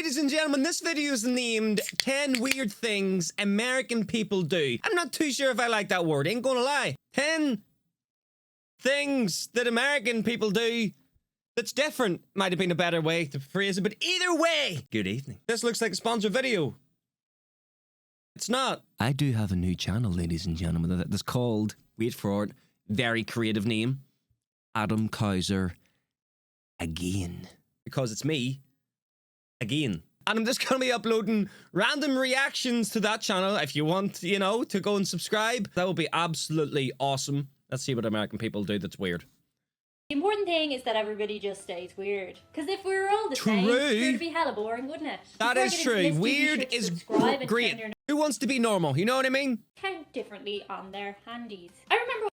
ladies and gentlemen, this video is named 10 Weird Things American People Do. I'm not too sure if I like that word, ain't gonna lie. 10 things that American people do that's different. Might have been a better way to phrase it, but either way, good evening. This looks like a sponsored video. It's not. I do have a new channel, ladies and gentlemen, that's called, wait for it, very creative name, Adam Kaiser Again. Because it's me, again. And I'm just gonna be uploading random reactions to that channel. If you want, you know, to go and subscribe, that would be absolutely awesome. Let's see what American people do that's weird. The important thing is that everybody just stays weird. Because if we were all the same, it would be hella boring, wouldn't it? That is true. Weird is great. Who wants to be normal? You know what I mean? Count differently on their handies. I remember.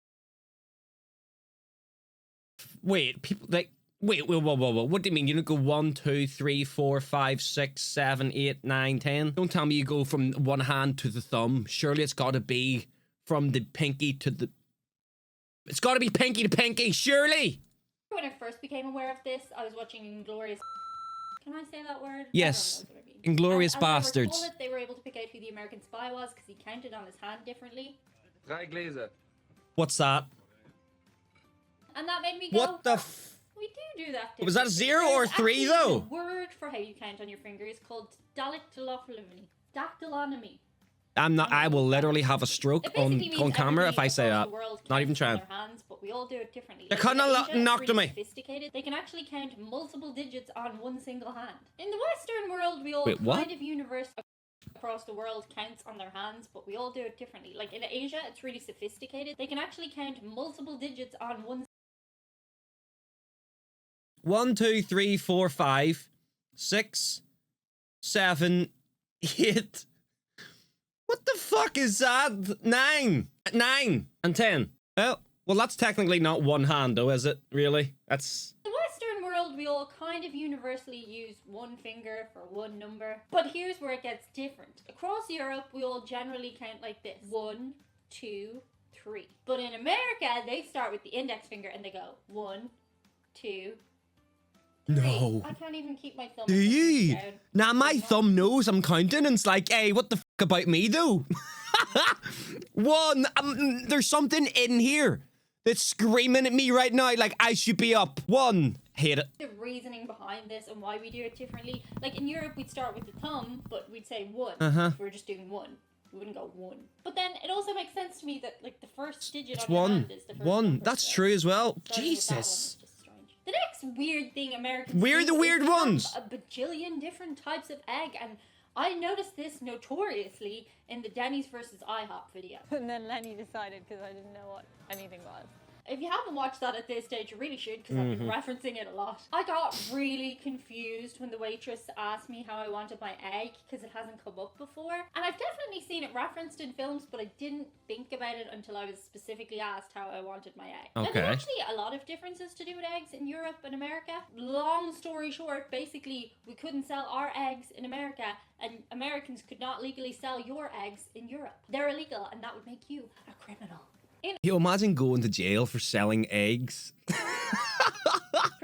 Wait, people like. Wait, whoa. What do you mean? You don't go 1, 2, 3, 4, 5, 6, 7, 8, 9, 10? Don't tell me you go from one hand to the thumb. Surely it's got to be from the pinky to the... It's got to be pinky to pinky, surely! When I first became aware of this, I was watching Inglourious... Can I say that word? Yes. Inglourious Bastards. As they were able to pick out who the American spy was because he counted on his hand differently. What's that? And that made me go... What the f... We do that. Was that a 0 or 3 though? The word for how you count on your finger is called dactylonomy. Dactylonomy. I will literally have a stroke on camera if I say that. Not even trying. Hands, but we all do it differently. They couldn't have knocked me. Sophisticated. They can actually count multiple digits on one single hand. In the Western world, we all kind of universe across the world counts on their hands, but we all do it differently. Like in Asia, it's really sophisticated. They can actually count multiple digits on one. 1, 2, 3, 4, 5, 6, 7, 8. What the fuck is that? 9 and 10. Well, that's technically not one hand though, is it? Really? That's... In the Western world, we all kind of universally use one finger for one number. But here's where it gets different. Across Europe, we all generally count like this. 1, 2, 3. But in America, they start with the index finger and they go 1, 2, 3. No. I can't even keep my thumb. Do you? Nah, my thumb knows I'm counting and it's like, hey, what the fuck about me though? 1, there's something in here that's screaming at me right now like I should be up. 1, hate it. The reasoning behind this and why we do it differently. Like in Europe, we'd start with the thumb, but we'd say 1. If we're just doing 1. We wouldn't go 1. But then it also makes sense to me that like the first digit on your hand is the first 1. number, That's true as well. Jesus. The next weird thing Americans We're the weird ones. A bajillion different types of egg, and I noticed this notoriously in the Denny's versus IHOP video. And then Lenny decided because I didn't know what anything was. If you haven't watched that at this stage, you really should, because I've been referencing it a lot. I got really confused when the waitress asked me how I wanted my egg, because it hasn't come up before. And I've definitely seen it referenced in films, but I didn't think about it until I was specifically asked how I wanted my egg. Okay. Now, there are actually a lot of differences to do with eggs in Europe and America. Long story short, basically, we couldn't sell our eggs in America, and Americans could not legally sell your eggs in Europe. They're illegal, and that would make you a criminal. Yo, imagine going to jail for selling eggs.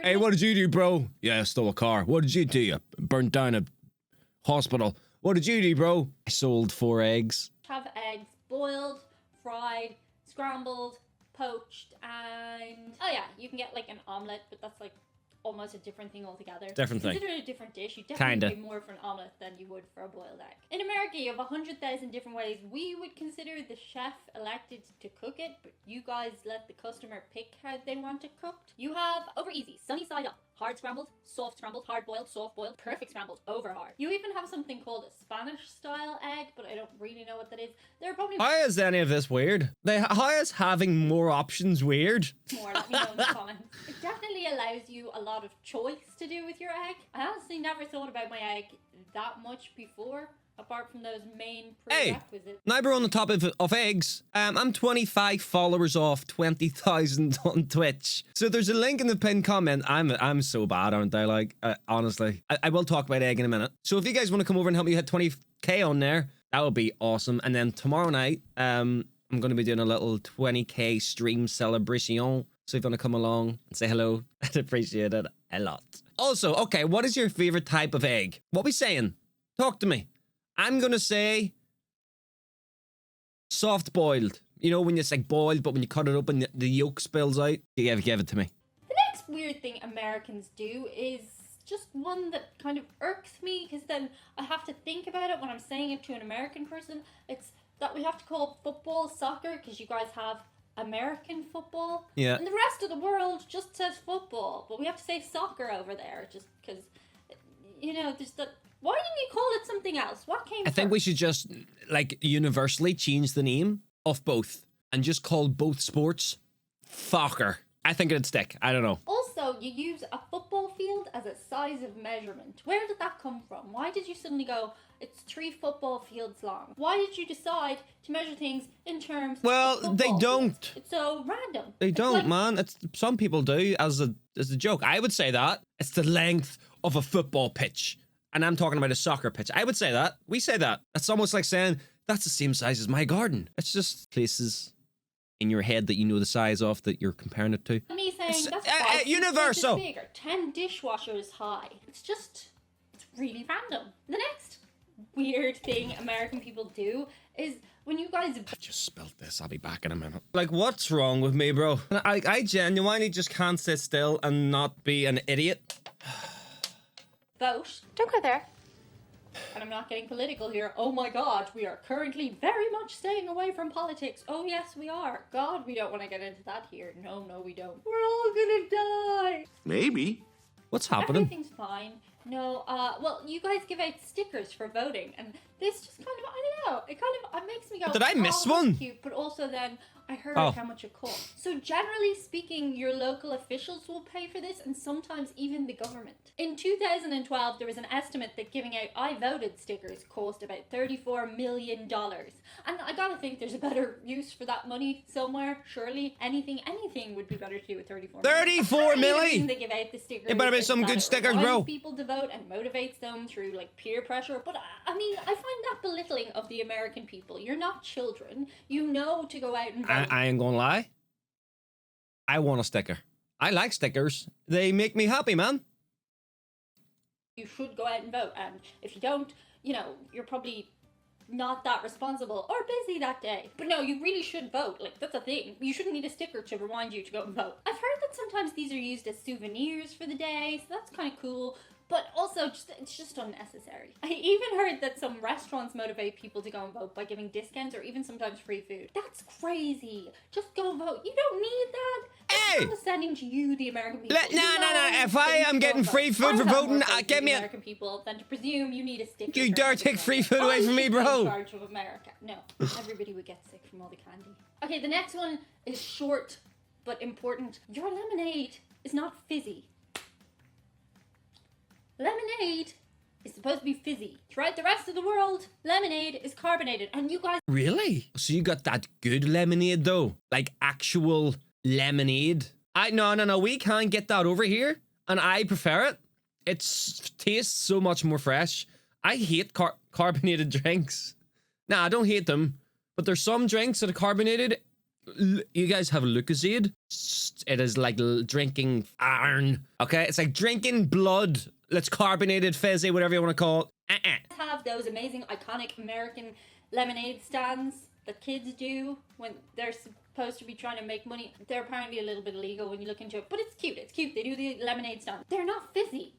Hey, what did you do, bro? Yeah, I stole a car. What did you do? You burnt down a hospital. What did you do, bro? I sold 4 eggs. Have eggs boiled, fried, scrambled, poached, and... Oh yeah, you can get like an omelette, but that's like almost a different thing altogether. Different thing. Consider it a different dish. You definitely pay more for an omelette than you would for a boiled egg. In America, you have 100,000 different ways we would consider the chef elected to cook it, but you guys let the customer pick how they want it cooked. You have over easy, sunny side up, hard scrambled, soft scrambled, hard boiled, soft boiled, perfect scrambled, over hard. You even have something called a Spanish style egg, but I don't really know what that is. There are probably How is any of this weird? How is having more options weird? more. Let me know in the comments. It definitely allows you a lot of choice to do with your egg. I honestly never thought about my egg that much before, apart from those main prerequisites. Hey, now we're on the topic of eggs. I'm 25 followers off 20,000 on Twitch. So there's a link in the pinned comment. I'm so bad, aren't I? Like, honestly. I will talk about egg in a minute. So if you guys want to come over and help me hit 20k on there, that would be awesome. And then tomorrow night, I'm going to be doing a little 20k stream celebration. So if you want to come along and say hello, I'd appreciate it a lot. Also, okay, what is your favorite type of egg? What we saying? Talk to me. I'm gonna say soft boiled. You know, when it's like boiled, but when you cut it up and the yolk spills out, you give it to me. The next weird thing Americans do is just one that kind of irks me, because then I have to think about it when I'm saying it to an American person. It's that we have to call football soccer because you guys have American football. Yeah. And the rest of the world just says football, but we have to say soccer over there just because, you know, there's the... Why didn't you call it something else? What came I think we first? should just, like, universally change the name of both and just call both sports soccer. I think it'd stick. I don't know. Also, you use a football field as a size of measurement. Where did that come from? Why did you suddenly go, it's 3 football fields long? Why did you decide to measure things in terms Well, of they football don't. fields? It's so random. They It's don't, like- man. It's some people do as a joke. I would say that it's the length of a football pitch, and I'm talking about a soccer pitch. I would say that. We say that. It's almost like saying that's the same size as my garden. It's just places in your head that you know the size of that you're comparing it to. Me saying It's, that's universal. bigger, 10 dishwashers high. It's really random. The next weird thing American people do is when you guys I just spilled this. I'll be back in a minute. Like, what's wrong with me, bro? I genuinely just can't sit still and not be an idiot. vote. Don't go there. And I'm not getting political here. Oh my god, we are currently very much staying away from politics. Oh yes, we are. God, we don't want to get into that here. No, we don't. We're all gonna die. Maybe. What's happening? Everything's fine. No, well, you guys give out stickers for voting, and this just kind of, I don't know, it makes me go, Did I miss oh, one? that's cute, but also then I heard Oh. how much it cost. So generally speaking, your local officials will pay for this, and sometimes even the government. In 2012, there was an estimate that giving out I voted stickers cost about $34 million. And I gotta think there's a better use for that money somewhere, surely. Anything would be better to do with 34 million. 34 Apparently the milli? reason they give out the stickers. It better be is some that good it stickers, reminds bro. people to vote and motivates them through like peer pressure. But I mean, I find that belittling of the American people. You're not children. You know to go out and vote. I ain't gonna lie. I want a sticker. I like stickers. They make me happy, man. You should go out and vote. And if you don't, you know, you're probably not that responsible or busy that day. But no, you really should vote. Like, that's a thing. You shouldn't need a sticker to remind you to go and vote. I've heard that sometimes these are used as souvenirs for the day, so that's kind of cool. But also, it's just unnecessary. I even heard that some restaurants motivate people to go and vote by giving discounts or even sometimes free food. That's crazy. Just go vote. You don't need that. Hey! I'm not sending to you, the American people. No. If I am getting free food for voting, give me a... American people than to presume you need a sticker. You for dare everything. take free food away I from me, should be in bro. charge of America. No, everybody would get sick from all the candy. Okay, the next one is short but important. Your lemonade is not fizzy. Lemonade is supposed to be fizzy. Throughout the rest of the world, lemonade is carbonated, and you guys Really? So you got that good lemonade, though? Like actual lemonade? No. We can't get that over here, and I prefer it. It tastes so much more fresh. I hate carbonated drinks. Nah, I don't hate them, but there's some drinks that are carbonated. You guys have Lucozade. It is like drinking iron. Okay, it's like drinking blood. Let's carbonated, fizzy, whatever you want to call it. have those amazing, iconic American lemonade stands that kids do when they're supposed to be trying to make money. They're apparently a little bit illegal when you look into it, but it's cute. It's cute. They do the lemonade stand. They're not fizzy.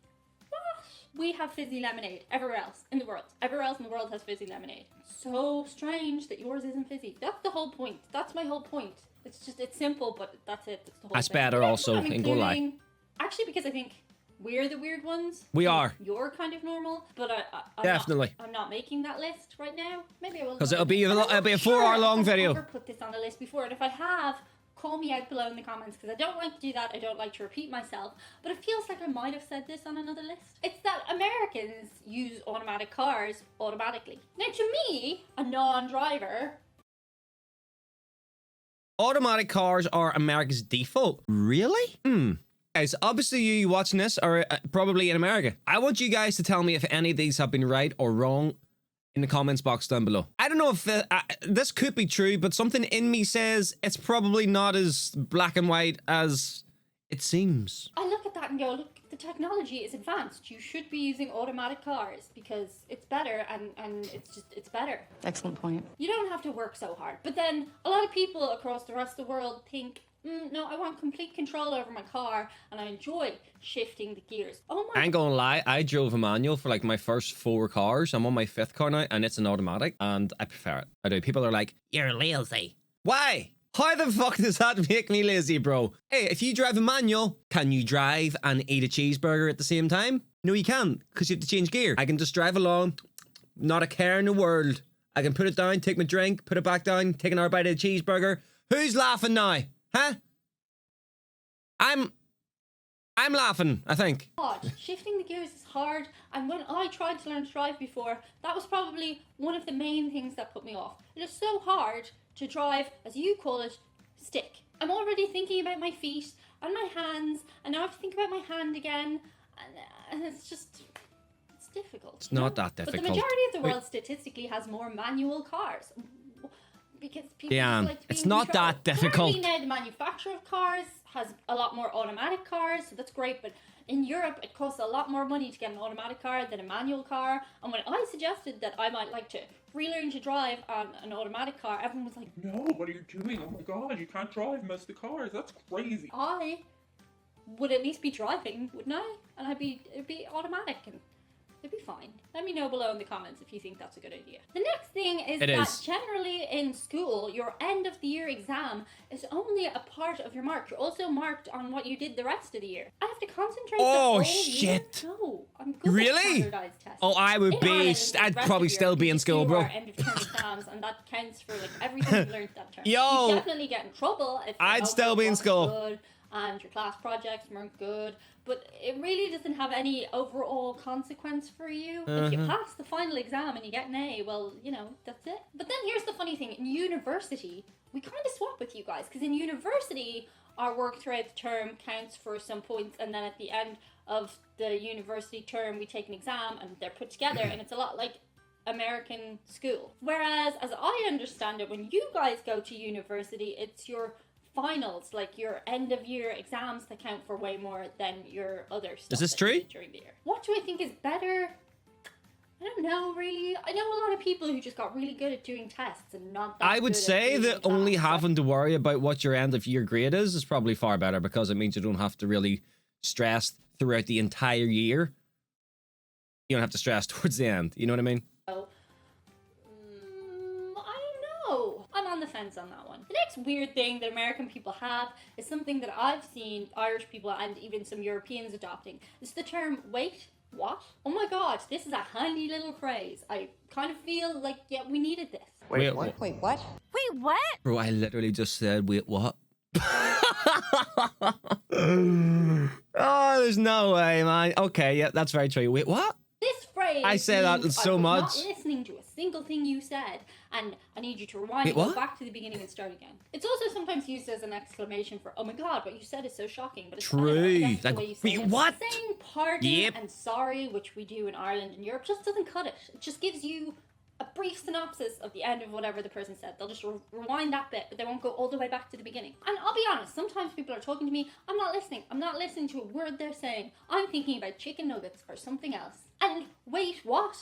What? We have fizzy lemonade everywhere else in the world. Everywhere else in the world has fizzy lemonade. So strange that yours isn't fizzy. That's the whole point. That's my whole point. It's just, it's simple, but that's it. That's the whole That's thing. better But also, I'm ain't gonna lie. including- Actually, because I think we're the weird ones. We are. You're kind of normal, but I'm Definitely. I'm not making that list right now. Maybe I will. 'Cause it'll be a And I'm it'll be a not 4-hour-long if I've video. ever put this on the list before, and if I have, call me out below in the comments because I don't like to do that. I don't like to repeat myself, but it feels like I might have said this on another list. It's that Americans use automatic cars automatically. Now, to me, a non-driver. Automatic cars are America's default. Really? Guys, obviously you watching this are probably in America. I want you guys to tell me if any of these have been right or wrong in the comments box down below. I don't know if this could be true, but something in me says it's probably not as black and white as it seems. I look at that and go, look, the technology is advanced. You should be using automatic cars because it's better and it's better. Excellent point. You don't have to work so hard. But then a lot of people across the rest of the world think, no, I want complete control over my car and I enjoy shifting the gears. Oh my... I ain't gonna lie, I drove a manual for like my first 4 cars. I'm on my 5th car now and it's an automatic and I prefer it. I do. People are like, you're lazy. Why? How the fuck does that make me lazy, bro? Hey, if you drive a manual, can you drive and eat a cheeseburger at the same time? No, you can't, because you have to change gear. I can just drive along, not a care in the world. I can put it down, take my drink, put it back down, take another bite of the cheeseburger. Who's laughing now? Huh? I'm laughing, I think. God, shifting the gears is hard, and when I tried to learn to drive before, that was probably one of the main things that put me off. It is so hard to drive, as you call it, stick. I'm already thinking about my feet and my hands, and now I have to think about my hand again, and it's difficult. It's not that difficult. But the majority of the world statistically has more manual cars. Because people Yeah, just like to be it's in not control. that difficult. Apparently now the manufacturer of cars has a lot more automatic cars, so that's great, but in Europe it costs a lot more money to get an automatic car than a manual car, and when I suggested that I might like to relearn to drive on an automatic car, everyone was like, No, what are you doing? Oh my god, you can't drive most of the cars. That's crazy. I would at least be driving, wouldn't I? And it'd be automatic and it'd be fine. Let me know below in the comments if you think that's a good idea. The next thing is that generally in school, your end of the year exam is only a part of your mark. You're also marked on what you did the rest of the year. I have to concentrate the whole shit. year? No, I'm good Really? at standardized tests. Oh, I would In be. Ireland, the I'd rest probably of the still year, be in we school, do bro. our end of term exams, and that counts for like everything you learned that term. Yo, You definitely get in trouble if your I'd still notebook be in wasn't school. good and your class projects weren't good, but it really doesn't have any overall consequence for you. If you pass the final exam and you get an A, well, you know, that's it. But then here's the funny thing, in university, we kind of swap with you guys, because in university, our work throughout the term counts for some points, and then at the end of the university term, we take an exam, and they're put together, and it's a lot like American school. Whereas, as I understand it, when you guys go to university, it's your finals, like your end of year exams, that count for way more than your other stuff. Is this that you true? did during the year. What do I think is better? I don't know, really. I know a lot of people who just got really good at doing tests and not that I would good at say doing that only exams. having to worry about what your end of year grade is probably far better, because it means you don't have to really stress throughout the entire year. You don't have to stress towards the end. You know what I mean? So, I don't know. I'm on the fence on that one. The next weird thing that American people have is something that I've seen Irish people and even some Europeans adopting. It's the term, wait, what? Oh my god, this is a handy little phrase. I kind of feel like, yeah, we needed this. Wait, Wait, what? Wait, what? Bro, I literally just said, wait, what? Oh, there's no way, man. Okay, yeah, that's very true. Wait, what? This phrase I say that means so I was much. not listening to a single thing you said, and I need you to rewind Wait, and go what? back to the beginning and start again. It's also sometimes used as an exclamation for, oh my god, what you said is so shocking, but it's True. not. I guess the Like, way you say wait, it. what? Saying pardon Yep. and sorry, which we do in Ireland and Europe, just doesn't cut it. It just gives you a brief synopsis of the end of whatever the person said. They'll just rewind that bit, but they won't go all the way back to the beginning. And I'll be honest, sometimes people are talking to me, I'm not listening. I'm not listening to a word they're saying. I'm thinking about chicken nuggets or something else. And wait, what?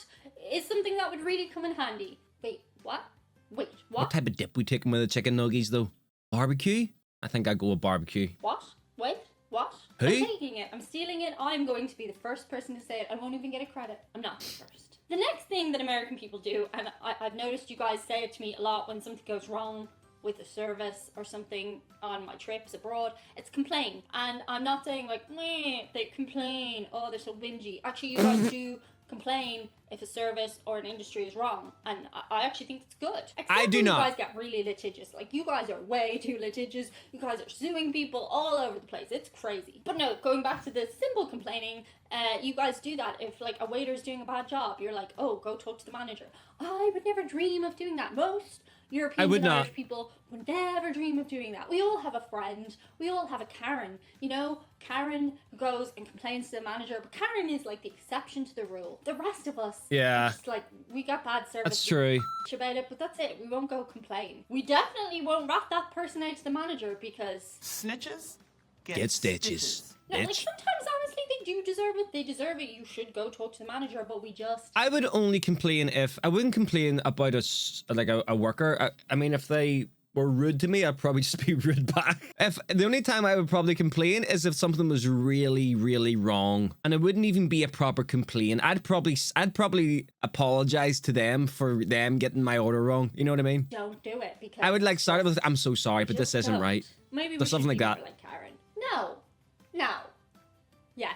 Is something that would really come in handy. Wait, what? Wait, What what? type of dip we taking with the chicken nuggies, though? Barbecue? I think I'd go with barbecue. What? Wait, what? Who? I'm taking it. I'm stealing it. I'm going to be the first person to say it. I won't even get a credit. I'm not the first. The next thing that American people do, and I've noticed you guys say it to me a lot when something goes wrong with a service or something on my trips abroad, it's complain. And I'm not saying like, meh, they complain, oh, they're so whingy. Actually, you guys do complain if a service or an industry is wrong, and I actually think it's good. Except I do when not. You guys get really litigious. Like, you guys are way too litigious. You guys are suing people all over the place. It's crazy. But no, going back to the simple complaining, you guys do that. If like a waiter's doing a bad job, you're like, oh, go talk to the manager. I would never dream of doing that. Most Europeans would and not. Irish people would never dream of doing that. We all have a friend. We all have a Karen. You know, Karen goes and complains to the manager, but Karen is like the exception to the rule. The rest of us, Yeah. just like, we got bad service. That's true. About it, but that's it. We won't go complain. We definitely won't rat that person out to the manager because Snitches Get stitches. no, like Bitch. sometimes honestly they do deserve it. They deserve it. You should go talk to the manager, but we just I would only complain if I wouldn't complain about a worker. I mean, if they were rude to me, I'd probably just be rude back. If the only time I would probably complain is if something was really, really wrong, and it wouldn't even be a proper complaint. I'd probably apologize to them for them getting my order wrong. You know what I mean? don't do it because I would like start it with, "I'm so sorry, but this just isn't don't. right." Maybe Or we something should like be that. more like Karen. No. Yes.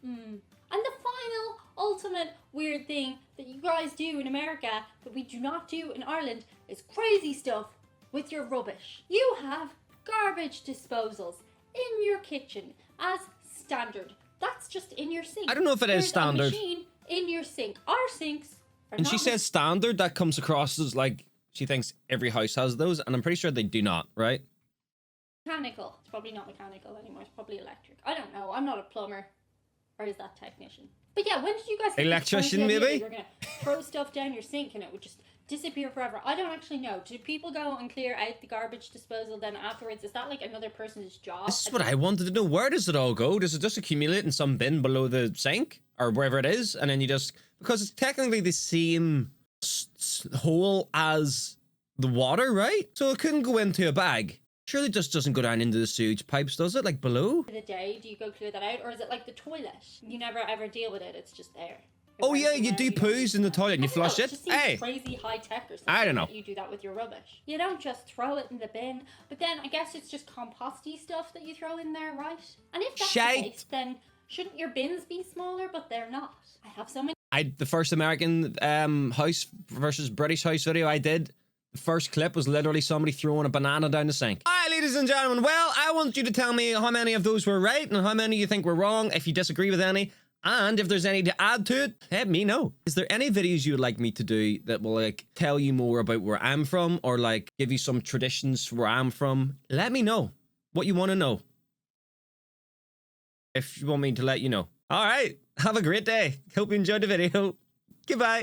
And the final, ultimate weird thing that you guys do in America that we do not do in Ireland is crazy stuff with your rubbish. You have garbage disposals in your kitchen as standard. That's just in your sink. I don't know if it is There's standard. a machine in your sink. Our sinks are And not she says standard, that comes across as like she thinks every house has those, and I'm pretty sure they do not, right? mechanical. It's probably not mechanical anymore. It's probably electric. I don't know. I'm not a plumber. Or is that technician? But yeah, when did you guys think this Electrician, crazy idea maybe? that You're gonna throw stuff down your sink and it would just disappear forever. I don't actually know. Do people go and clear out the garbage disposal then afterwards? Is that like another person's job? This is what I wanted to know. Where does it all go? Does it just accumulate in some bin below the sink or wherever it is? And then you just, because it's technically the same hole as the water, right? So it couldn't go into a bag. Surely it just doesn't go down into the sewage pipes, does it? Like below? For the day, do you go clear that out? Or is it like the toilet? You never ever deal with it. It's just there. Oh yeah, Right you there, do don't poos use in the that. toilet and you I don't know, flush it. just seems Hey! crazy high tech or something. I don't know. That you do that with your rubbish. You don't just throw it in the bin, but then I guess it's just composty stuff that you throw in there, right? And if that's Shite. the case, then shouldn't your bins be smaller? But they're not. I have so many. The first American house versus British house video I did, the first clip was literally somebody throwing a banana down the sink. All right, ladies and gentlemen, well, I want you to tell me how many of those were right and how many you think were wrong, if you disagree with any, and if there's any to add to it, let me know. Is there any videos you would like me to do that will like tell you more about where I'm from or like give you some traditions where I'm from? Let me know what you want to know. If you want me to let you know. All right, have a great day. Hope you enjoyed the video. Goodbye.